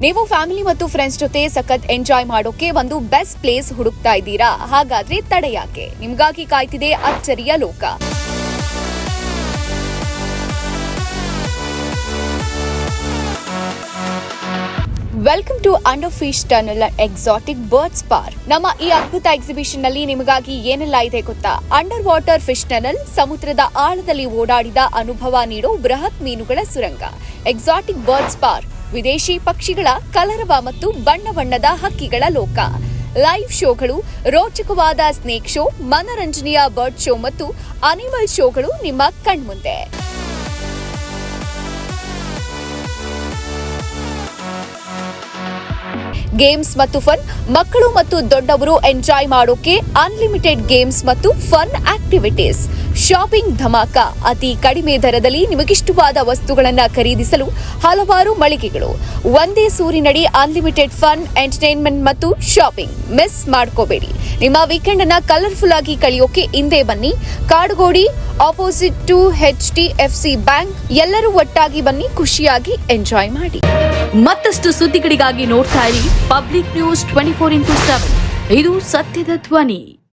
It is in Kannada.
ನೀವು ಫ್ಯಾಮಿಲಿ ಮತ್ತು ಫ್ರೆಂಡ್ಸ್ ಜೊತೆ ಸಖತ್ ಎಂಜಾಯ್ ಮಾಡೋಕೆ ಒಂದು ಬೆಸ್ಟ್ ಪ್ಲೇಸ್ ಹುಡುಕ್ತಾ ಇದ್ದೀರಾ? ಹಾಗಾದ್ರೆ ತಡ ಯಾಕೆ? ನಿಮ್ಗಾಗಿ ಕಾಯ್ತಿದೆ ಅಚ್ಚರಿಯ ಲೋಕ. Welcome to under fish tunnel exotic birds park. ನಮ್ಮ ಈ ಅದ್ಭುತ ಎಕ್ಸಿಬಿಷನ್ ನಲ್ಲಿ ನಿಮಗಾಗಿ ಏನೆಲ್ಲ ಇದೆ ಗೊತ್ತಾ? ಅಂಡರ್ ವಾಟರ್ ಫಿಶ್ ಟನಲ್, ಸಮುದ್ರದ ಆಳದಲ್ಲಿ ಓಡಾಡಿದ ಅನುಭವ ನೀಡೋ ಬೃಹತ್ ಮೀನುಗಳ ಸುರಂಗ. ಎಕ್ಸಾಟಿಕ್ ಬರ್ಡ್ಸ್ ಪಾರ್ಕ್, ವಿದೇಶಿ ಪಕ್ಷಿಗಳ ಕಲರವ ಮತ್ತು ಬಣ್ಣ ಬಣ್ಣದ ಹಕ್ಕಿಗಳ ಲೋಕ. ಲೈವ್ ಶೋಗಳು, ರೋಚಕವಾದ ಸ್ನೇಕ್ ಶೋ, ಮನರಂಜನೆಯ ಬರ್ಡ್ ಶೋ ಮತ್ತು ಅನಿಮಲ್ ಶೋಗಳು ನಿಮ್ಮ ಕಣ್ಮುಂದೆ. ಗೇಮ್ಸ್ ಮತ್ತು ಫನ್, ಮಕ್ಕಳು ಮತ್ತು ದೊಡ್ಡವರು ಎಂಜಾಯ್ ಮಾಡೋಕೆ ಅನ್ಲಿಮಿಟೆಡ್ ಗೇಮ್ಸ್ ಮತ್ತು ಫನ್ ಆಕ್ಟಿವಿಟೀಸ್. ಶಾಪಿಂಗ್ ಧಮಾಕ, ಅತಿ ಕಡಿಮೆ ದರದಲ್ಲಿ ನಿಮಗಿಷ್ಟವಾದ ವಸ್ತುಗಳನ್ನು ಖರೀದಿಸಲು ಹಲವಾರು ಮಳಿಗೆಗಳು. ಒಂದೇ ಸೂರಿನಡಿ ಅನ್ಲಿಮಿಟೆಡ್ ಫನ್, ಎಂಟರ್ಟೈನ್ಮೆಂಟ್ ಮತ್ತು ಶಾಪಿಂಗ್. ಮಿಸ್ ಮಾಡ್ಕೋಬೇಡಿ. ನಿಮ್ಮ ವೀಕೆಂಡ್ ಅನ್ನ ಕಲರ್ಫುಲ್ ಆಗಿ ಕಳೆಯೋಕೆ ಹಿಂದೆ ಬನ್ನಿ. Kadugodi, opposite to HDFC bank. ಎಲ್ಲರೂ ಒಟ್ಟಾಗಿ ಬನ್ನಿ, ಖುಷಿಯಾಗಿ ಎಂಜಾಯ್ ಮಾಡಿ. ಮತ್ತಷ್ಟು ಸುದ್ದಿಗಳಿಗಾಗಿ ನೋಡ್ತಾ ಇರಿ ಪಬ್ಲಿಕ್ ನ್ಯೂಸ್ 24x7. ಇದು ಸತ್ಯದ ಧ್ವನಿ.